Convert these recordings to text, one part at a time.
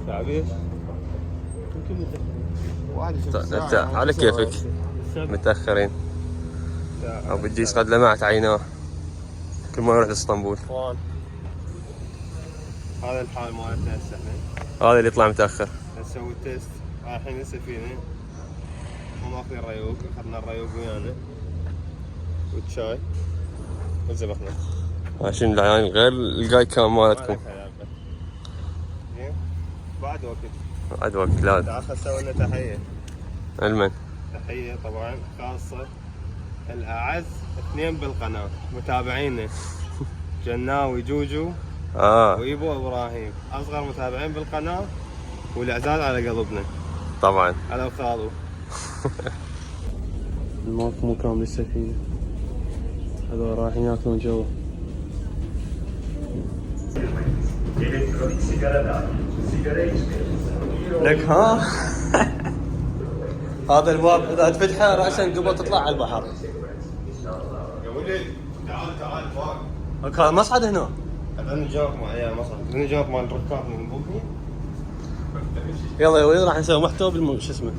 تعبيش على كيفك متأخرين أو بدي يسقط لمعت عيناه كل ما نروح لإسطنبول. هذا الحال مالتنا هسه احنا. هذا اللي يطلع متأخر. نسوي تيست رايحين السفينة وماخذين ريوق، اخذنا الريوق ويانا والشاي وزبخنا. ماشيين العيان غير الجاي كان مالتكم. زين بعد وقت. بعد وقت لازم. تعال سوي لنا تحية. المن. تحية طبعا خاصة الأعز اثنين بالقناة متابعينا جناوي جوجو ويبو ابراهيم، اصغر متابعين بالقناه والاعزاز على قلبنا طبعا على الخالو. الموت مو كامل السفينه، هذول رايحين ياكلون جوا. لك ها هذا الباب اذا تفتحه راسا قبل تطلع على البحر. يا ولد تعال فوق. هذا مصعد هنا. انا جاوك مع عيال مصر، انا جاوك مع الركاب من بوكي. يلا يا ولد راح نسوي محتوى شو اسمه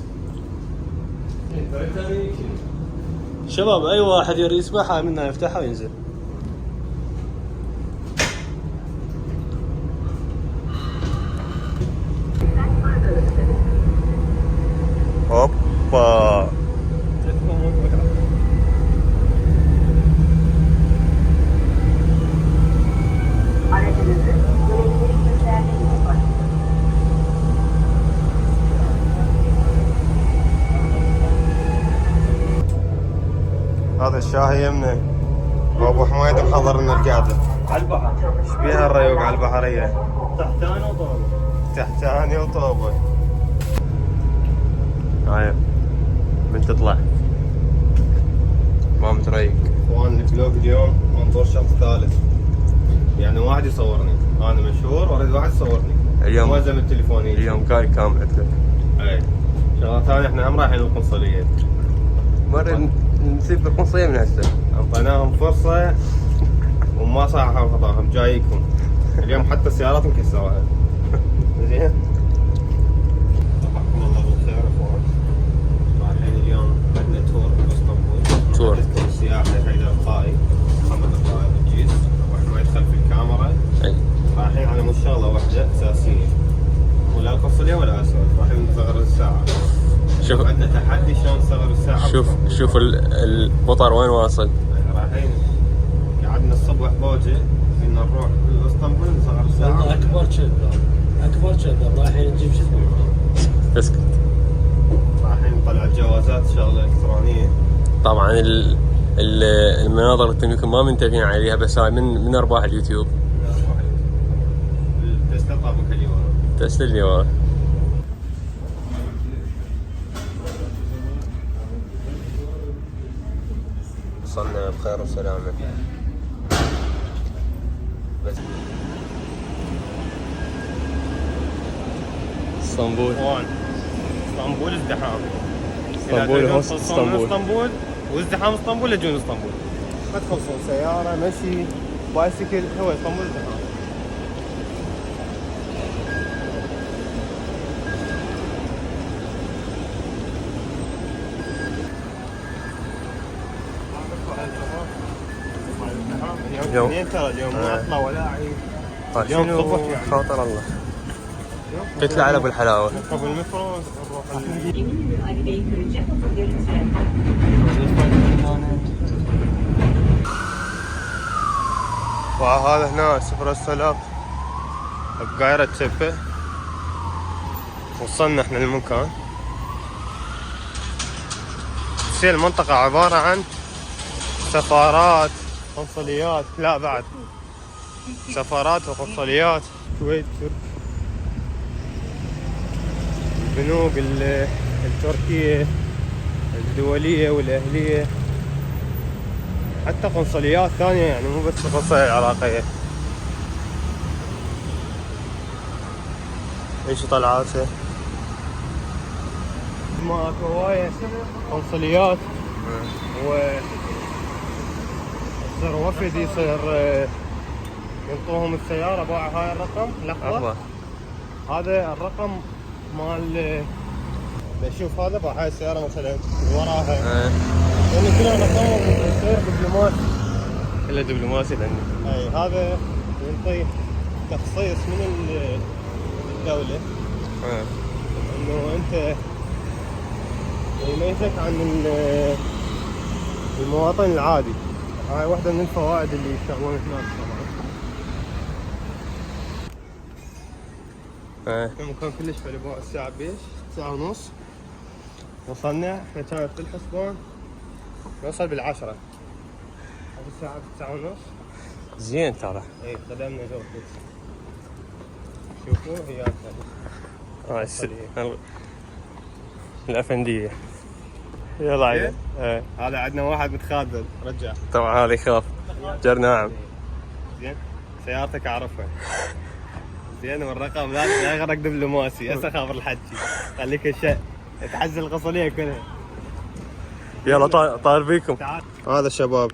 شباب، اي واحد يريد يسبح منا يفتحها وينزل. هوبا هذا الشاهي يمنا وابو حميد محضر لنا القعده على البحر. ايش بيها الريوق على البحريه؟ تحتاني وطوبه. تحتاني وطوبه. هاي من تطلع ما متريق. اخوان الفلوق اليوم منظور شخص ثالث، يعني واحد يصورني، انا مشهور واريد واحد يصورني اليوم ما زم التليفون يجي. اليوم كاي كامل لك. اي شغله ثانيه، احنا هم رايحين القنصليه، مرة نسيب القنصلية من هسه. اعطيناهم فرصه وما صححوا خطاهم، جايكم اليوم حتى السيارات مكسروها. زين صبحكم الله بالخير اخوان. رايحين اليوم عندنا تور باسطنبول، تور السياحي حيدر القائي، محمد القائي بالجيز، واحنا يدخل في الكاميرا. اي رايحين على شغله واحده اساسيه، ولا القنصليه ولا اسود، رايحين نصغر الساعه. شوف عندنا تحدي شلون نصغر الساعه. شوف المطر وين واصل. رايحين قعدنا الصبح بوجه بدنا نروح اسطنبول نصغر الساعه. اكبر كذاب رايحين نجيب شو اسمه. اسكت. رايحين نطلع الجوازات شغله الكترونيه. طبعا المناظر اللي يمكن ما منتبهين عليها، بس هاي من ارباح اليوتيوب. التسلا طابق اليوم. تسلا اللي ورا. وصلنا بخير وسلامة. بس اسطنبول. اسطنبول ازدحام. اسطنبول وازدحام اسطنبول لجون اسطنبول. ما تخلصون سيارة مشي بايسكل، هو اسطنبول ازدحام. اليوم اثنين ترى، اليوم ما اطلع ولا اعيد. اليوم صبح يعني. خاطر الله. قلت له على ابو الحلاوه. نركب المترو نروح وهذا هنا سفر السلام بقايرة تبة. وصلنا احنا للمكان. تصير المنطقة عبارة عن سفارات قنصليات، لا بعد سفارات وقنصليات، كويت، ترك، البنوك التركية الدولية والأهلية، حتى قنصليات ثانية، يعني مو بس القنصلية العراقية. ايش طلعاته ما اكو هوايه قنصليات يصير وفد يصير ينطوهم السياره باع هاي الرقم لحظه. هذا الرقم مال بشوف هذا باع هاي السياره مثلا وراها يعني كلها رقمهم يصير دبلوماسي. الا دبلوماسي لانه اي هذا ينطي تخصيص من الدوله انه انت يميزك عن المواطن العادي. هاي واحدة من الفوائد اللي يشتغلون هناك طبعا. المكان كلش حلو. باع الساعة بيش 9:30 وصلنا. احنا كانت بالحسبان نوصل بالعشرة. هذه الساعة 9:30 زين ترى. اي خدمنا جو. شوفوا هي الافندية. يلا عيد. هذا عندنا واحد متخاذل رجع. طبعا هذا يخاف. جر ناعم. زين سيارتك اعرفها. زين والرقم لا يغرق دبلوماسي. هسه خابر الحكي خليك الشيء تعزل القصلية كلها. يلا طاير بيكم. تعال. هذا الشباب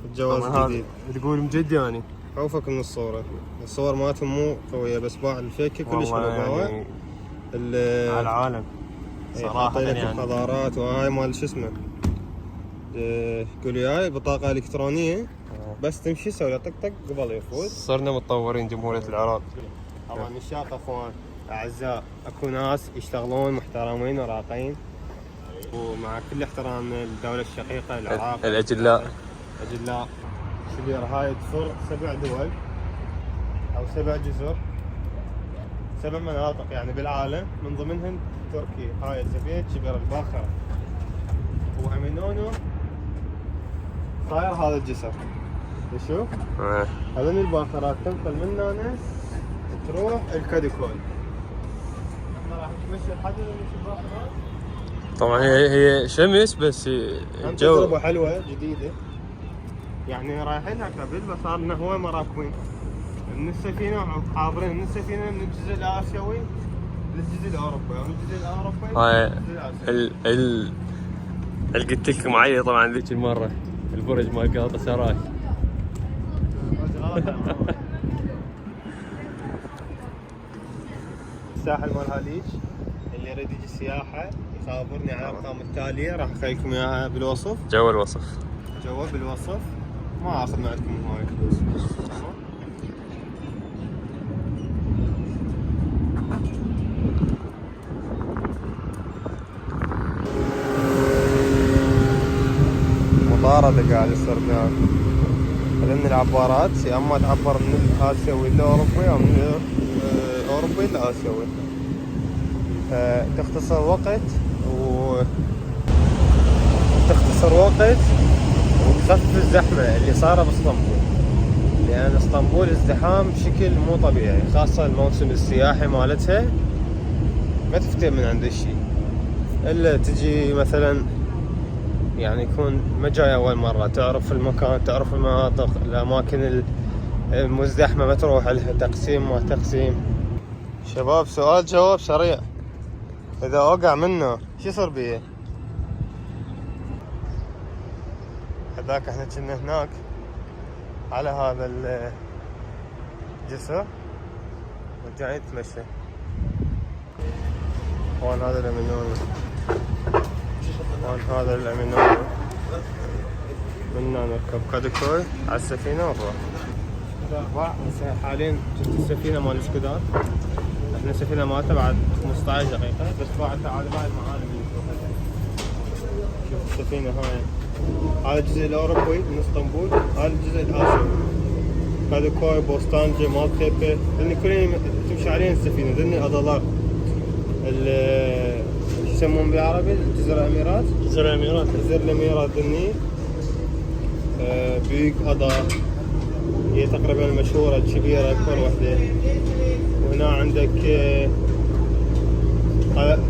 الجواز جديد. تقول مجداني. خوفك من الصورة. الصور مالتهم مو قوية بس باع الفيكة كلش حلو. يعني على العالم صراحة يعني الحضارات. وهاي مال شو اسمه قولي هاي بطاقة إلكترونية بس تمشي سوي طق طق قبل يفوت. صرنا متطورين جمهورية العراق. طبعا الشاق اخوان اعزاء اكو ناس يشتغلون محترمين وراقين ومع كل احترام للدولة الشقيقة العراق الاجلاء. اجلاء شبير. هاي تفر 7 دول او 7 جزر 7 مناطق يعني بالعالم من ضمنهن تركيا. هاي الزبيت شبير الباخرة وامينونو صاير هذا الجسر. تشوف هذول الباخرات تنقل من هنا تروح الكاديكول. احنا راح نمشي لحد الباخرات. طبعا هي شمس بس جو تجربة حلوة جديدة يعني رايحين هكذا بس صار لنا هو مراكبين من السفينة حاضرين من السفينة من الجزء الآسيوي للجزء الأوروبي ومن الجزء الأوروبي هاي قلت لكم عليه طبعا ذيك المرة البرج مال قاطة سراي. الساحل مال هاليج اللي يريد يجي سياحة يخابرني على الأرقام التالية راح أخليكم إياها بالوصف. جوا الوصف. جوا بالوصف. ما آخذ معكم هواي فلوس. مطاردة قاعد يصير بها. لأن العبارات يا أما تعبر من الآسيوي للأوروبي أو من الأوروبي للآسيوي. تختصر وقت وتخفف الزحمة اللي صار باسطنبول. لأن اسطنبول ازدحام بشكل مو طبيعي خاصة الموسم السياحي مالتها ما تفتح من عند الشي إلا تجي مثلا يعني يكون ما جاي أول مرة تعرف المكان تعرف المناطق الأماكن المزدحمة ما تروح لها تقسيم ما تقسيم. شباب سؤال جواب سريع. إذا أوقع منه شو يصير بيه؟ هذاك احنا كنا هناك على هذا الجسر ورجعين نتمشى. هون هذا الأمينونو. هون هذا الأمينونو. منا نركب كاديكوي على السفينة ونروح. حاليا السفينة مال السكودات. احنا السفينة مالتها بعد 15 دقيقة بس بعد على باقي المعالم اللي نشوفها. شوف السفينة هاي. هذا الجزء الأوروبي من اسطنبول. هذا الجزء الآسيوي. كاديكوي بوستانجي مالتيبي هن كلهم تمشي عليهم السفينة. ذني أضلار شو يسمون بالعربي جزر الأميرات. جزر الأميرات ذني بيك أضا هي تقريبا المشهورة الكبيرة أكبر وحدة. وهنا عندك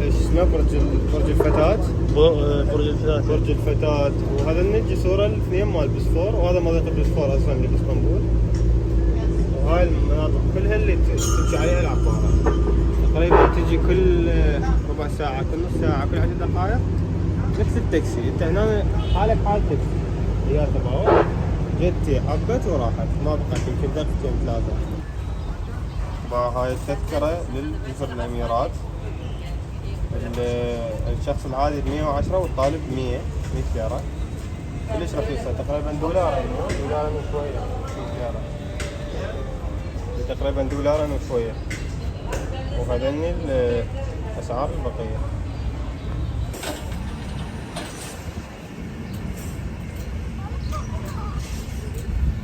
اسمه برج الفتاة. برج الفتاة. وهذا الجسور الاثنين مال بسفور وهذا مضيق بسفور اصلا اللي باسطنبول. وهاي المناطق كلها اللي تمشي عليها العبارة تقريبا تجي كل ربع ساعة كل نص ساعة كل 10 دقائق نفس التاكسي. انت هنا حالك حال تاكسي، هي تبعه جتي حبت وراحت ما بقت يمكن دقيقتين ثلاثة. هاي التذكرة للجزر الأميرات. الشخص العادي ب 110 والطالب 100 ليرة. كلش رخيصة تقريبا دولار وشوية. تقريبا دولار وشوية. وهذني الأسعار البقية.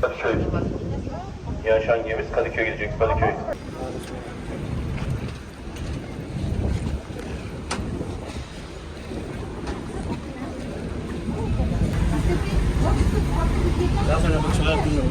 Kadıköy. Yaşan gemimiz Kadıköy'e gidecek. Kadıköy. داخل ابو شغال كله.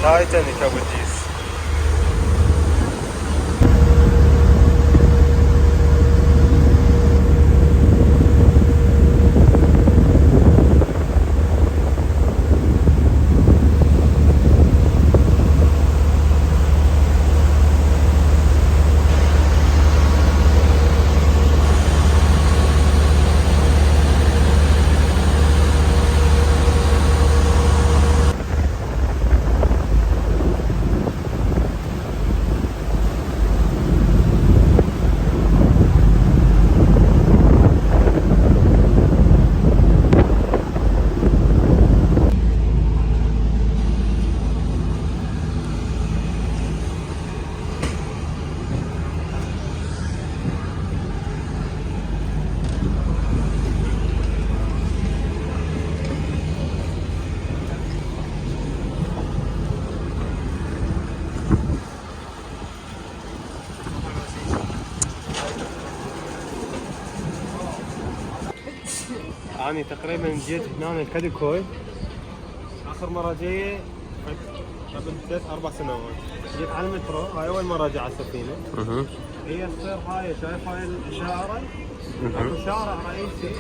تايتانيك ابو الديس. أنا تقريبا جيت هنا كاديكوي آخر مرة جاية قبل 3-4 سنوات. جيت على المترو، هاي أول مرة أجي على السفينة. هي تصير هاي شايف هاي الشارع؟ أكو شارع رئيسي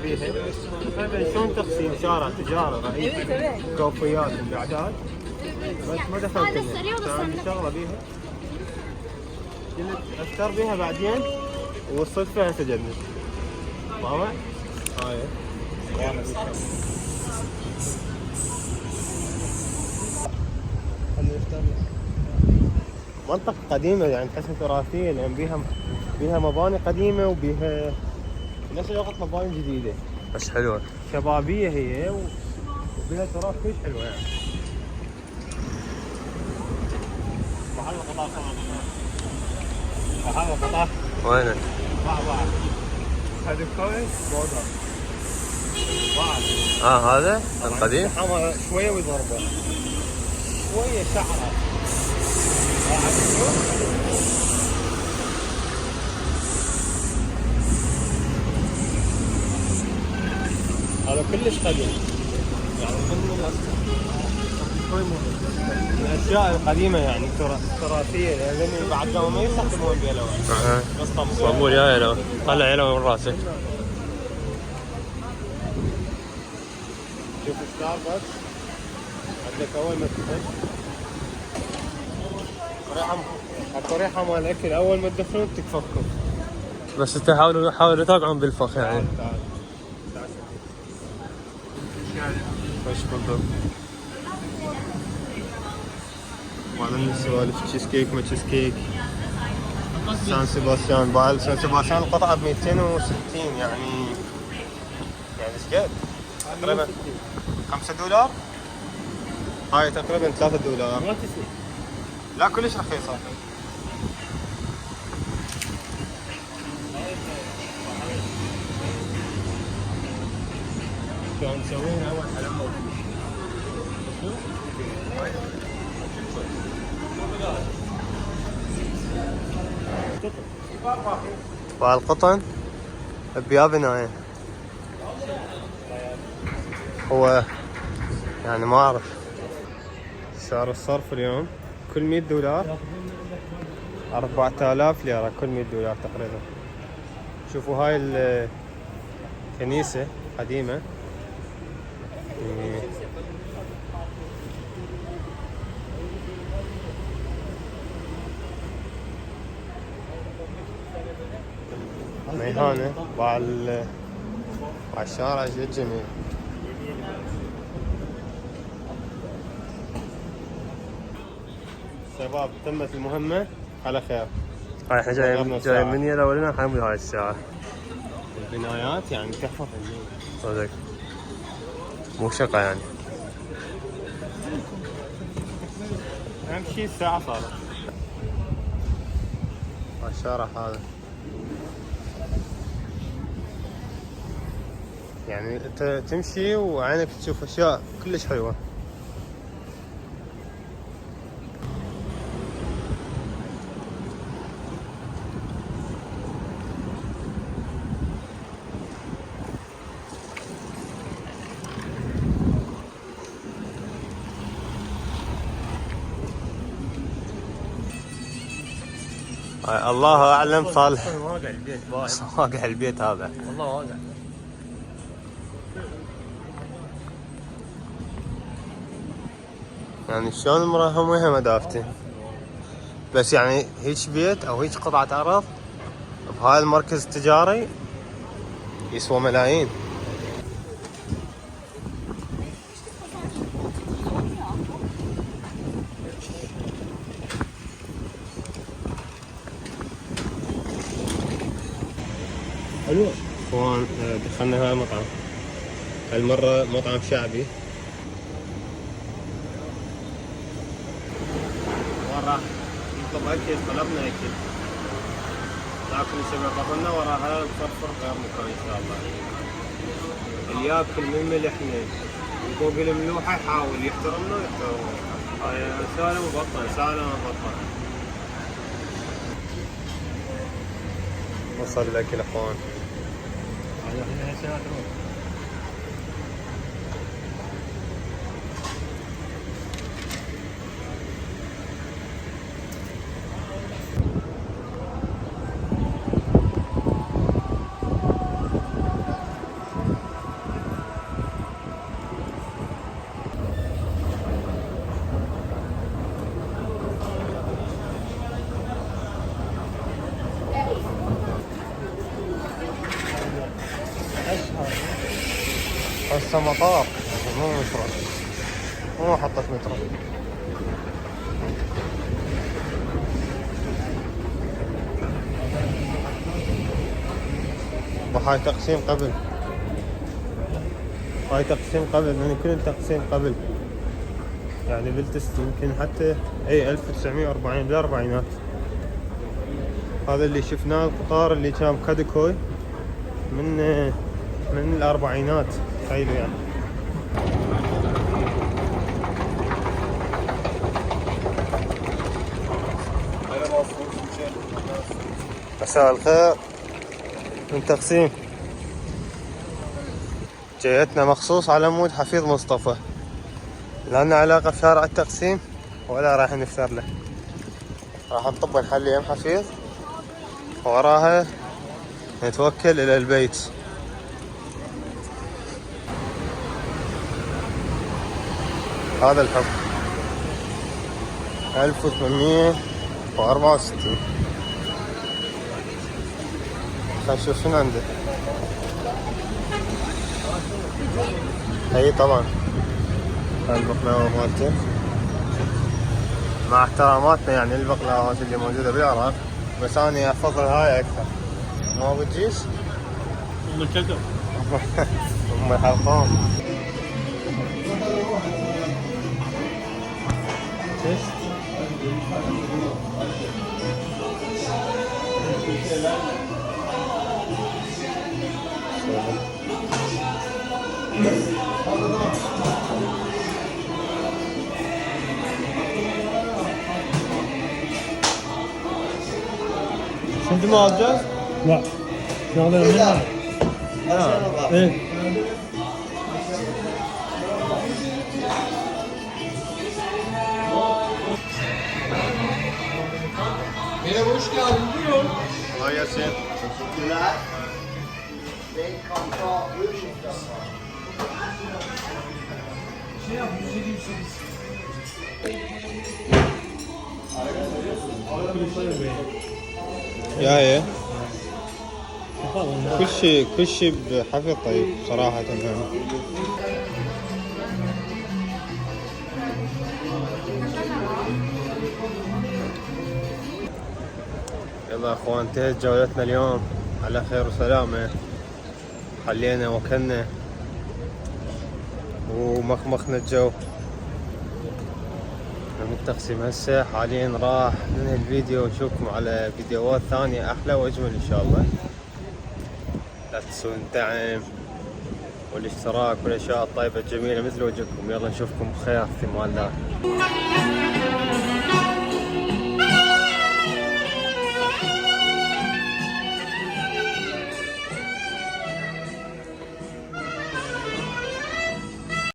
فيها تقريبا شلون تقسيم شارع تجارة رئيسي كوفيات وقعدات، بس ما دخلت لها. كان عندي شغلة بيها قلت أشتر بيها بعدين ووصلت فيها سجنت. طبعا هاي منطقة قديمة يعني تحسها تراثية لأن بيها مباني قديمة وبيها نفس الوقت مباني جديدة بس حلوة شبابية هي وبيها تراث كلش حلوة يعني. محل قطاع محل قطاع وينه؟ بعض هذا كويس بودر بعض هذا القديم شوية ويضربه شوية شعره هذا كلش قديم يعني من الاشياء القديمه يعني تراثيه لان بعد ما يستخدمون بها لوين. اسطنبول يا يلو طلع يلو من راسك. شوف ستاربكس عندك اول ما تدخل ريحه مال الاكل اول ما تدخلون تكفكم. بس حاولوا توقعون بالفخ يعني. تعال وش بالضبط؟ وبعدين السوالف تشيز كيك ما تشيز كيك. سان سيباستيان بعد سان سيباستيان القطعة ب 260 يعني ايش قد؟ تقريبا $5. هاي تقريبا $3. ما تسوي. لا كلش رخيصة. شلون مسوينها اول حلقة؟ والقطن بيابنا هو يعني ما اعرف سعر الصرف اليوم كل $100 4000 ليرة كل $100 تقريبا. شوفوا هاي الكنيسة قديمة ميهانة مع الشارع جد جميل. شباب تمت المهمة على خير. هاي احنا جاي من يلا ولنا حنمضي هاي الساعة. البنايات يعني تحفة فنية صدق مو شقة يعني. أهم شي الساعة صارت. الشارع هذا يعني انت تمشي وعينك تشوف اشياء كلش حلوة. الله اعلم صالح واقع البيت باين. واقع البيت هذا والله واقع. يعني شلون المراه وياها مدافته بس يعني هيك بيت او هيك قطعة ارض بهاي المركز التجاري يسوى ملايين. حلو. اخوان دخلنا هاي المطعم هالمرة مطعم شعبي. ورا نطلب اكل طلبنا اكل ناكل نشبع بطننا وراها نفرفر غير مكان ان شاء الله. اللي ياكل من ملحنا فوق الملوحة يحاول يحترمنا ويحترمنا. هاي سالم وبطن سالم وبطن. وصل الاكل اخوان. هسه مطار مو مترو مو محطة مترو. وهاي تقسيم قبل هاي تقسيم قبل يعني كل تقسيم قبل يعني بالتست يمكن حتى 1940 بالاربعينات. هذا اللي شفناه القطار اللي كان كادكوي من الاربعينات تخيلوا يعني. مساء الخير من تقسيم. جيتنا مخصوص على مود حفيظ مصطفى لا لنا علاقة بشارع التقسيم ولا راح نفتر له. راح نطب نحل يم حفيظ وراها نتوكل الى البيت. هذا الحب 1864. خلينا نشوف شنو عنده. اي طبعا هاي المقلاوة مالته مع احتراماتنا يعني البقلاوات اللي موجودة بالعراق، بس أنا أفضل هاي أكثر. ما بتجيش؟ ام الكلكم. أم الحلقوم. Şimdi mi alacağız? لا شغله منها. ايه Kolay gelsin. Teşekkürler. Ben kanka bu şekilde. يا ايه كل شيء بحفظ طيب صراحة يعني. يلا يا اخوان انتهت جولتنا اليوم على خير وسلامة. حلينا وكلنا ومخمخنا الجو. من التقسيم هسه حاليا راح ننهي الفيديو ونشوفكم على فيديوهات ثانية احلى واجمل ان شاء الله. لا تنسون الدعم والاشتراك والاشياء الطيبة الجميلة مثل وجهكم. يلا نشوفكم بخير في امان الله.